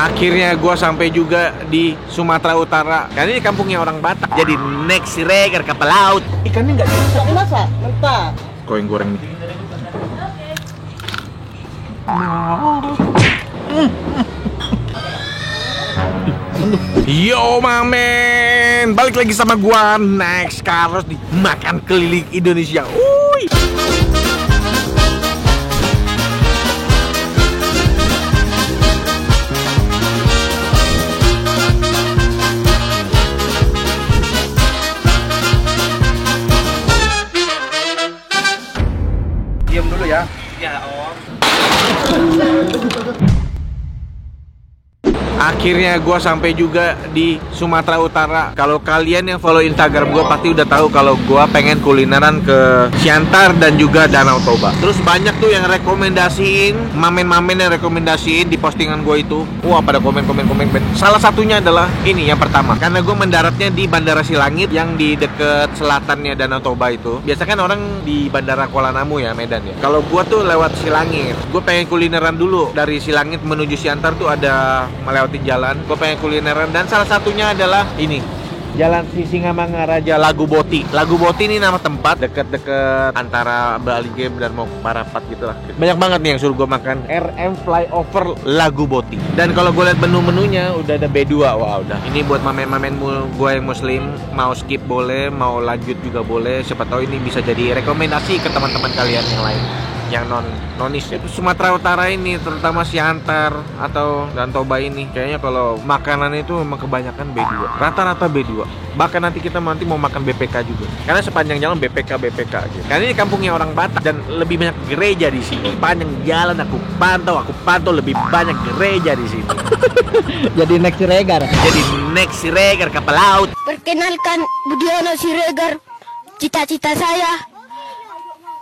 Akhirnya gue sampai juga di Sumatera Utara. Karena ini kampungnya orang Batak. Jadi naik Siregar kapal laut. Ikannya nggak dimasak, mentah. Kau yang goreng nih. Yo mamen, balik lagi sama gua Next Carlos di Makan Keliling Indonesia. Uy. Diam dulu ya. Ya om. Akhirnya gue sampai juga di Sumatera Utara. Kalau kalian yang follow Instagram gue pasti udah tahu kalau gue pengen kulineran ke Siantar dan juga Danau Toba. Terus banyak tuh yang rekomendasiin, mamen-mamen yang rekomendasiin di postingan gue itu. Wah pada komen. Salah satunya adalah ini yang pertama. Karena gue mendaratnya di Bandara Silangit yang di deket selatannya Danau Toba itu. Biasa kan orang di Bandara Kuala Namu ya, Medan ya. Kalau gue tuh lewat Silangit. Gue pengen kulineran dulu. Dari Silangit menuju Siantar tuh ada melewati jalan, gue pengen kulineran dan salah satunya adalah ini Jalan Sisingamangaraja Lagu Boti. Lagu Boti ini nama tempat deket-deket antara Bali Game dan mau Parapat gitu lah. Banyak banget nih yang suruh gue makan. RM Flyover Lagu Boti. Dan kalau gue lihat menu-menunya udah ada B2. Wah udah. Ini buat mamen-mamen gue yang muslim, mau skip boleh, mau lanjut juga boleh. Siapa tahu ini bisa jadi rekomendasi ke teman-teman kalian yang lain yang nonis ya. Sumatera Utara ini terutama Siantar atau Danau Toba ini kayaknya kalau makanan itu memang kebanyakan B2, rata-rata B2. Bahkan nanti kita mau makan BPK juga karena sepanjang jalan BPK gitu. Karena ini kampungnya orang Batak dan lebih banyak gereja di sini. Panjang jalan aku pantau lebih banyak gereja di sini. Jadi naik Siregar. Jadi naik Siregar kapal laut. Perkenalkan Budiono Siregar. Cita-cita saya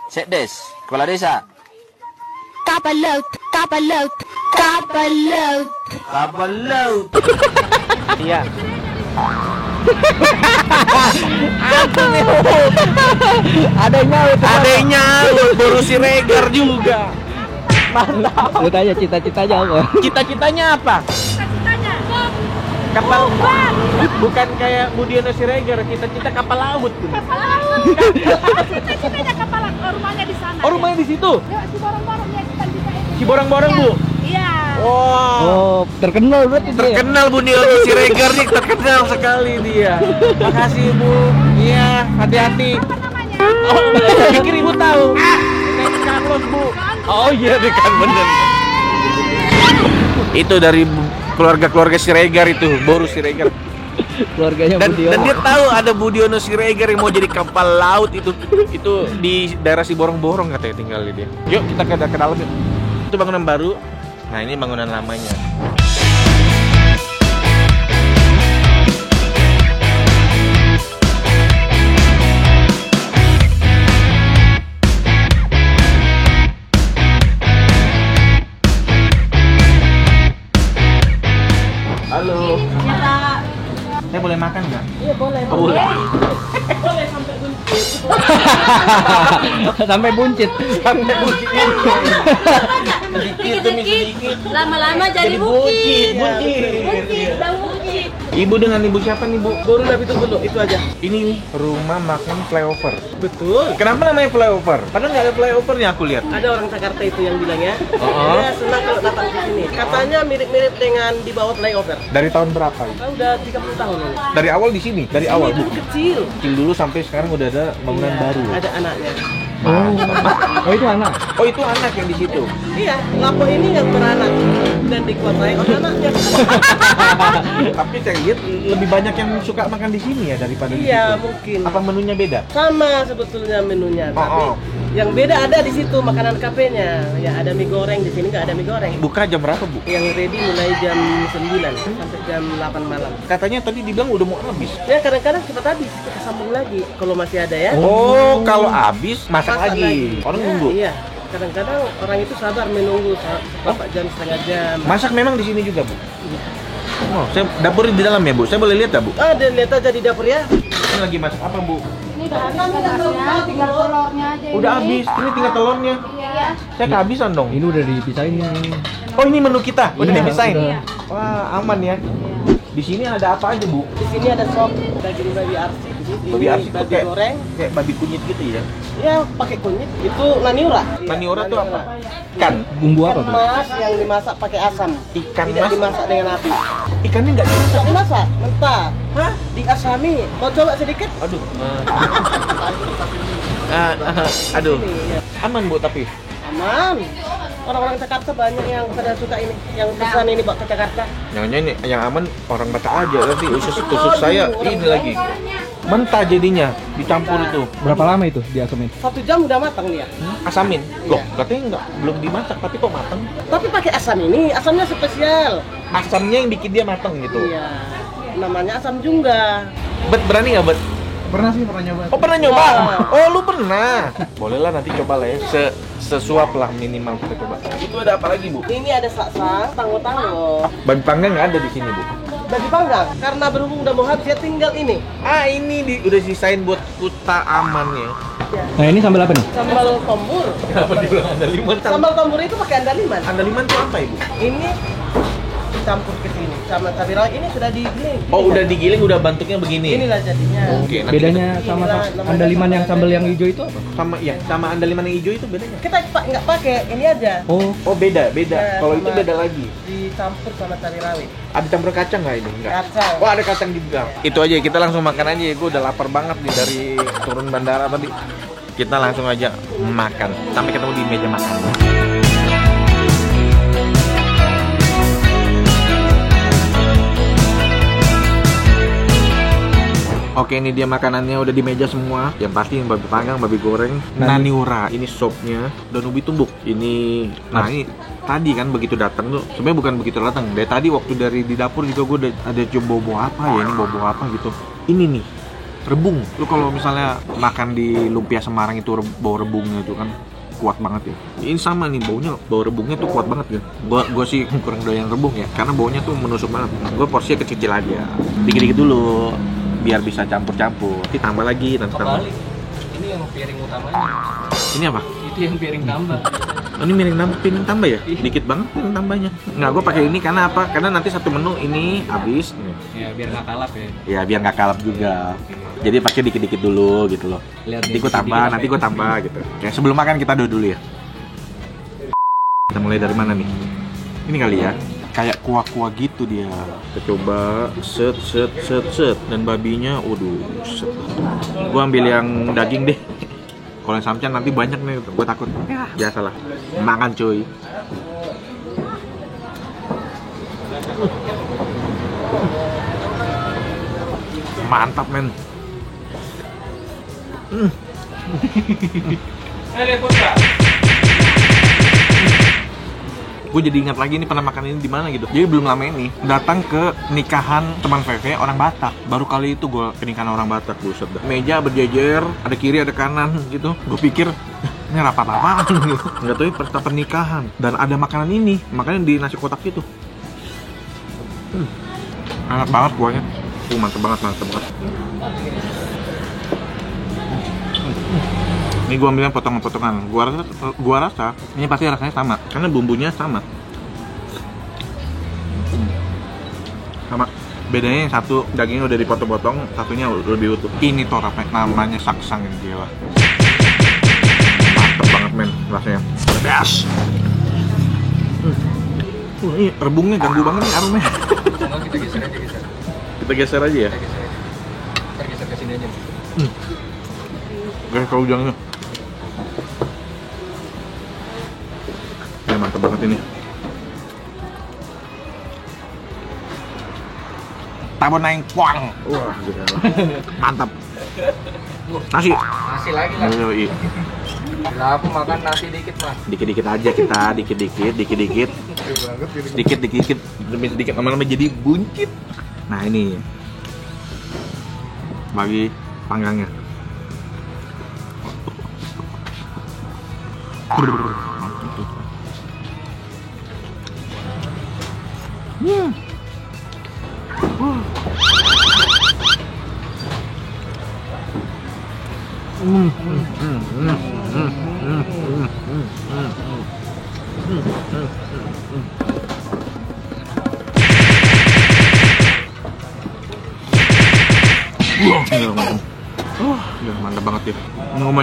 Sekdes, kepala desa. kapal laut. Iya. Ada nyaut, baru Siregar juga. Mantap. Lu tanya cita-citanya apa? Cita-citanya apa? Kapal bukan kayak Budiono Siregar, cita-cita kapal laut. Kapal laut. Cita-citanya kapal laut. Rumahnya di sana. Oh, rumahnya di situ? Ya, si borong-borongnya kita bisa itu. Si borong-borong, Bu? Iya. Wow. Oh, terkenal berarti dia. Terkenal Budiono Siregar nih, terkenal sekali dia. Makasih, Bu. Iya, hati-hati. Apa namanya? Oh, pikir Ibu tahu. Next Carlos, Bu. Oh iya, kan bener. Itu dari keluarga Siregar itu, Boru Siregar. Keluarganya Dan Budiono. dia tahu ada Budiono Siregar yang mau jadi kapal laut itu di daerah Siborong-borong katanya tinggal dia. Yuk kita ke dalam yuk. Itu bangunan baru. Nah ini bangunan lamanya. Halo. Saya boleh makan nggak? Iya boleh. Oh, boleh. Boleh sampai buncit. Sampai buncit. Sedikit demi sedikit. Lama-lama jadi bukit. Bukit. Ibu dengan ibu siapa nih, Bu? Baru lah itu dulu, itu aja. Ini nih rumah makan flyover. Betul. Kenapa namanya flyover? Padahal nggak ada flyovernya aku lihat. Ada orang Jakarta itu yang bilang ya. Oh. Dia senang kalau datang ke sini. Katanya mirip-mirip dengan di bawah flyover. Dari tahun berapa? Ah, udah 30 tahun ini. Dari awal di sini, dari awal Bu. Itu kecil. Kecil dulu sampai sekarang udah ada bangunan Iya, baru. Ada anaknya. Oh itu anak. Oh itu anak yang di situ. Iya, Lapo ini yang beranak dan dikuasai oleh anaknya. Tapi saya lihat lebih banyak yang suka makan di sini ya daripada di Iya, situ. mungkin. Apa menunya beda? Sama sebetulnya menunya, tapi Oh. yang beda ada di situ makanan kafenya. Ya ada mie goreng, di sini nggak ada mie goreng. Buka jam berapa, Bu? Yang ready mulai jam 9 sampai jam 8 malam. Katanya tadi dibilang udah mau habis. Ya kadang-kadang cepat habis, kita sambung lagi kalau masih ada ya. Oh, kalau habis masak lagi. Orang Ya, nunggu. Iya. Kadang-kadang orang itu sabar menunggu berapa jam, setengah jam. Masak memang di sini juga, Bu. Oh, saya dapur di dalam ya, Bu. Saya boleh lihat ya, Bu? Ah, dan lihat aja di dapur ya. Ini lagi masak apa, Bu? Ini udah habis masaknya, tinggal telurnya aja. Udah habis. Ini tinggal telurnya. Iya. Saya kehabisan dong. Ini udah dipisahin nih. Oh, ini menu kita. Udah Iya, dipisahin. udah. Iya. Wah, aman ya. Di sini ada apa aja, Bu? Di sini ada sop daging babi arsik, Babi arsik babi kayak goreng. kayak babi kunyit gitu ya. Ya pakai kunyit. Itu naniura. Naniura tuh apa? Ikan. Bumbu apa tuh? Mas yang dimasak pakai asam. Ikan Tidak mas. dimasak dengan api. Ikannya nggak dimasak. Tidak dimasak, mentah. Hah? Diasami. Mau coba sedikit? Aduh. Aduh. Ini, ya. Aman, Bu, tapi. Aman. Orang-orang Jakarta banyak yang pada suka ini, yang pesan ini bawa ke Jakarta. Yang ini yang aman orang Batak aja nanti khusus saya ini lagi. Mentah jadinya dicampur itu. Berapa lama itu diasamin? 1 jam udah matang dia. Asamin. Loh, Iya. katanya enggak belum dimasak tapi kok matang? Tapi pakai asam ini, asamnya spesial. Asamnya yang bikin dia matang gitu. Iya. Namanya asam jungga. Berani nggak, Bet? Pernah sih, pernah nyoba. Oh, pernah nyoba? Wah. Oh, lu pernah? Boleh lah nanti coba lah ya. Sesuap lah minimal kita coba. Itu ada apa lagi, Bu? Ini ada saksang, tango-tango. Babi panggang nggak ada di sini, Bu. Udah dipanggang. Karena berhubung udah mau habis, ya tinggal ini. Ini udah sisain buat kuta aman ya. Nah, ini sambal apa nih? Sambal tombur. Kenapa dibilang andaliman? Sambal tombur itu pakai andaliman. Andaliman itu apa, Ibu? Ini dicampur ke sini sama cabai rawit. Ini sudah digiling. Oh, udah digiling, udah bentuknya begini. Inilah jadinya. Oke, nanti Bedanya sama andaliman yang sambal yang hijau itu apa? sama andaliman yang hijau itu bedanya. Kita nggak pakai ini aja. Oh, Oh, beda. Ya, Kalau itu sama- beda lagi. Dicampur sama cabai rawit. Ada campur kacang nggak ini? Enggak. Kacang. Wah, ada kacang juga. Itu aja, kita langsung makan aja ya. Gue udah lapar banget nih dari turun bandara tadi. Kita langsung aja makan. Sampai ketemu di meja makan. Oke, ini dia makanannya udah di meja semua. Yang pasti yang babi panggang, babi goreng, naniura. Ini sopnya dan ubi tumbuk. Ini, nah ini tadi kan begitu datang tuh. Sebenarnya bukan begitu datang. Dari tadi waktu dari di dapur juga gue ada cium bau apa ya, ini bau apa gitu. Ini nih rebung. Lu kalau misalnya makan di lumpia Semarang itu bau rebungnya itu kan kuat banget ya. Ini sama nih baunya, bau rebungnya tuh kuat banget ya. Gua sih kurang doyan rebung ya, karena baunya tuh menusuk banget. Gue porsinya kecil-kecil aja, dikit-dikit dulu, biar bisa campur-campur. Nanti tambah lagi, nanti tambah. ini yang piring utamanya. Ini apa? Itu yang piring tambah. Oh, ini piring tambah ya? Dikit banget piring tambahnya. Nggak, gue pakai ini karena apa? Karena nanti satu menu ini habis. Ya, biar nggak kalap ya. Ya biar nggak kalap juga. Jadi pakai dikit-dikit dulu gitu loh. Lihat Nanti nih, gue tambah, sedikit nanti apa gue tambah gitu. Oke, sebelum makan kita dulu ya. Kita mulai dari mana nih? Ini kali ya. Kayak kuah-kuah gitu dia. Kita coba set dan babinya, waduh. Gue ambil yang daging deh. Kalau yang samcan nanti banyak nih, gue takut. Biasalah. Makan cuy. Mantap men. Gue jadi ingat lagi nih pernah makan ini di mana gitu. Jadi belum lama ini datang ke nikahan teman VV orang Batak. Baru kali itu gue ke nikahan orang Batak, buset dah. Meja berjejer, ada kiri ada kanan gitu. Gue pikir ini rapat apaan gitu. Nggak tahu pesta pernikahan dan ada makanan ini, makanya di nasi kotak itu. Enak banget kuahnya. Mantep banget. Ini gua ambilnya potongan-potongan. Gua rasa ini pasti rasanya sama karena bumbunya sama. Sama. Bedanya yang satu dagingnya udah dipotong-potong, satunya lebih utuh. Ini torapnya namanya saksang ini gila. Mantep banget men rasanya. Pedas. Ini rebungnya ganggu banget nih aromanya. Kita geser aja. Kita geser aja ya. Kita geser ke sini aja. Guys, kalau ujungnya. Ya mantap banget ini. Tabon naik kuang. Wah, gila. Mantap. Nasi. Nasi lagi lah. Yoi. Lah, aku makan nasi dikit mas. Dikit-dikit aja kita, dikit-dikit. Dikit-dikit demi sedikit lama-lama jadi buncit. Nah, ini. Bagi panggangnya. Ya, mantap banget ya. Mau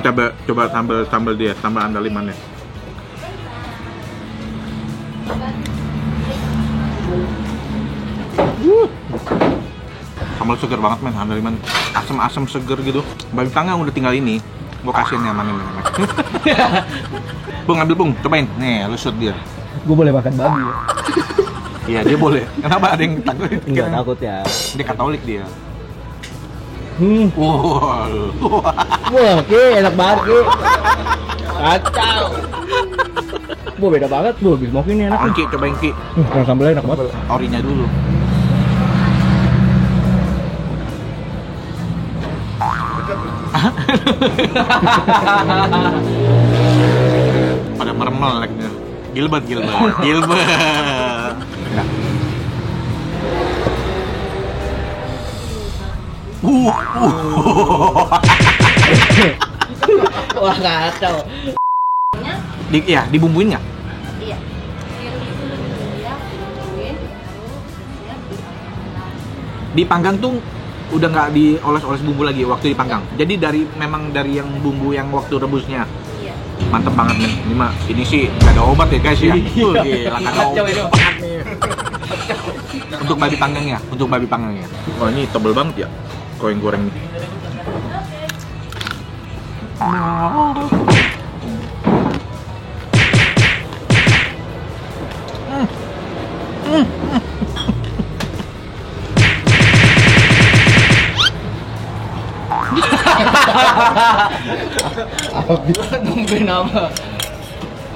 coba sambal dia, sambal andalimannya. Sambal seger banget men, andaliman. Asam-asam seger gitu. Babi panggang udah tinggal ini. Gua kasihin ya manin. Bung, ambil Bung, cobain. Nih, lu shoot dia. Gue boleh makan babi ya? Iya, dia boleh. Kenapa ada yang takut? Enggak takut ya. Dia Katolik dia. Wah, Ki, enak banget, Ki. Kacau. Bu, beda banget, Bu. Bismok ini enak. Ki, cobain Ki. Yang sambalnya enak banget. Orinya dulu. Pada meremel like-nya. Gilbert. Nah. Wah, kacau. Dibumbuin nggak? Iya. Dipanggang tuh udah nggak dioles-oles bumbu lagi waktu dipanggang. Jadi memang dari yang bumbu yang waktu rebusnya. Iya. Mantep banget nih. Ini sih nggak ada obat ya guys ya. Gila nggak ada obat. Untuk babi panggangnya. Oh ini tebel banget ya. Kalau yang goreng nih. Nungguin apa?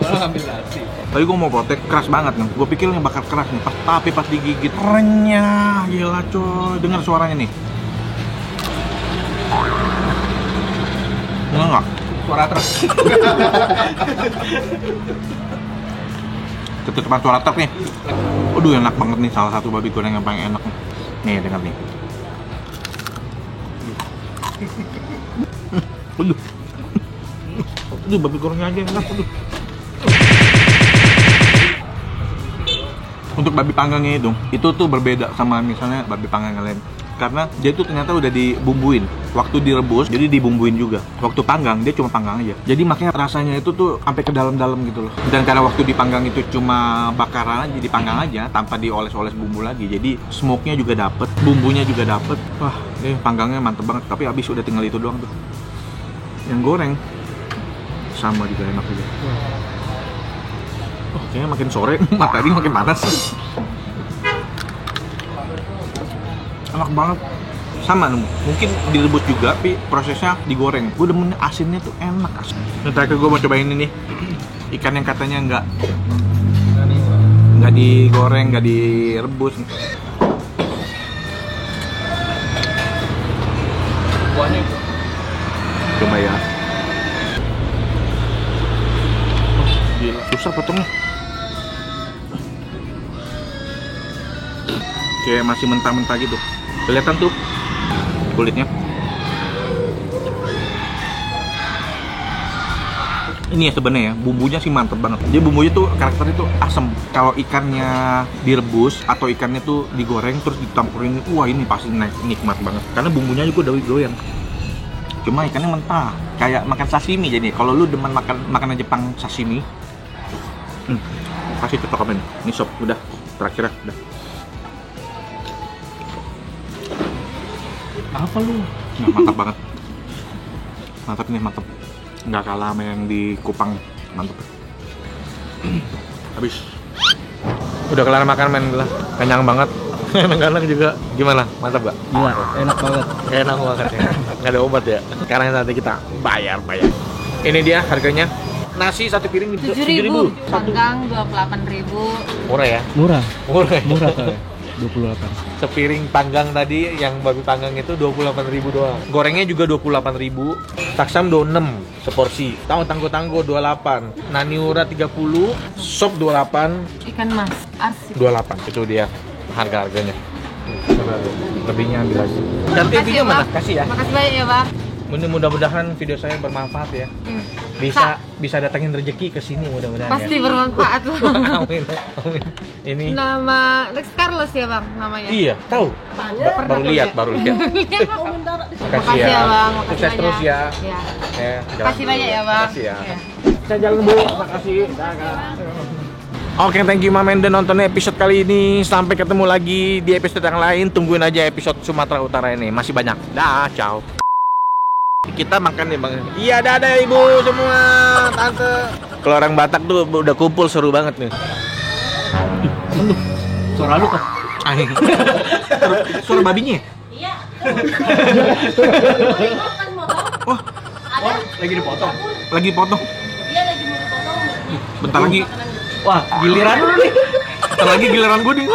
Orang ambil nasi. Tadi gue mau protek keras banget nih. Gue pikirnya bakal keras nih. Tapi pas digigit renyah, gila coy. Dengar suaranya nih. Enggak. Suara truk. Ketutupan suara truk nih. Aduh enak banget nih, salah satu babi goreng yang paling enak nih. Nih dengar nih. Aduh babi gorengnya aja enak. Untuk babi panggangnya itu tuh berbeda sama misalnya babi panggang yang lain. Karena dia tuh ternyata udah dibumbuin. Waktu direbus, jadi dibumbuin juga. Waktu panggang, dia cuma panggang aja. Jadi makanya rasanya itu tuh sampai ke dalam-dalam gitu loh. Dan karena waktu dipanggang itu cuma bakaran aja, dipanggang aja, tanpa dioles-oles bumbu lagi. Jadi smoke-nya juga dapet, bumbunya juga dapet. Wah, ini panggangnya mantep banget. Tapi abis udah tinggal itu doang tuh. Yang goreng, sama juga enak juga. Oh, kayaknya makin sore, matahari makin panas. Enak banget. Sama mungkin direbus juga, tapi prosesnya digoreng. Gue demen asinnya tuh enak asin. Ini terakhir gue mau cobain ini nih. Ikan yang katanya nggak digoreng, nggak direbus. Kuahnya Coba ya. Oh, gila, susah potongnya. Kayak masih mentah-mentah gitu. Kelihatan tuh kulitnya. Ini ya sebenarnya bumbunya sih mantep banget. Jadi bumbunya tuh karakternya tuh asem. Kalau ikannya direbus atau ikannya tuh digoreng terus ditampurin, wah ini pasti nikmat banget. Karena bumbunya juga udah goyang. Cuma ikannya mentah, kayak makan sashimi. Jadi kalau lu demen makanan Jepang sashimi, pasti cocok komen. Ini sop udah terakhir udah. Apa lu? Nah, mantap banget. Mantap nih, mantap. Nggak kalah sama yang di Kupang. Mantap. Habis. Udah kelar makan men gila. Kenyang banget. Enak-enak juga. Gimana? Mantap gak? Gila, enak banget. Enak banget ya. Nggak ada obat ya. Sekarang nanti kita bayar. Ini dia harganya. Nasi satu piring 7.000, panggang 28.000. Murah ya? Murah Murah. coy. 28. Sepiring panggang tadi yang babi panggang itu 28.000 doang. Gorengnya juga 28.000. Taksam 26 seporsi. Tanggo 28. Naniura 30, sop 28, Ikan mas, arsip. 28. Itu dia harga-harganya. Lebihnya ambil lagi. Dan Makasih video ya, mana? Bang. Kasih ya. Makasih banyak ya, Bang. Mudah-mudahan video saya bermanfaat ya. bisa datangin rezeki ke sini mudah-mudahan Pasti ya. bermanfaat Bang. Amin. Amin. Ini Nama Lex Carlos ya Bang namanya. iya, tahu. Baru lihat. Iya, Bang. Makasih Makasih ya. ya Bang, makasih Sukses terus banyak. ya. Ya. Ya, Makasih banyak ya Bang. Makasih ya. Ya. Saya jalan Bu. Makasih. Oke, thank you Mamende nontonnya episode kali ini. Sampai ketemu lagi di episode yang lain. Tungguin aja episode Sumatera Utara ini. Masih banyak. Dah, ciao. Kita makan nih Bang. Iya, dadah Ibu semua, Tante. Kalau orang Batak tuh udah kumpul seru banget nih. Suara lu kan. Suara babinya. Iya. Oh, Lagi dipotong. lagi potong. Dia lagi mau potong. Bentar lagi. Wah, giliran lu nih. Bentar lagi giliran gue nih.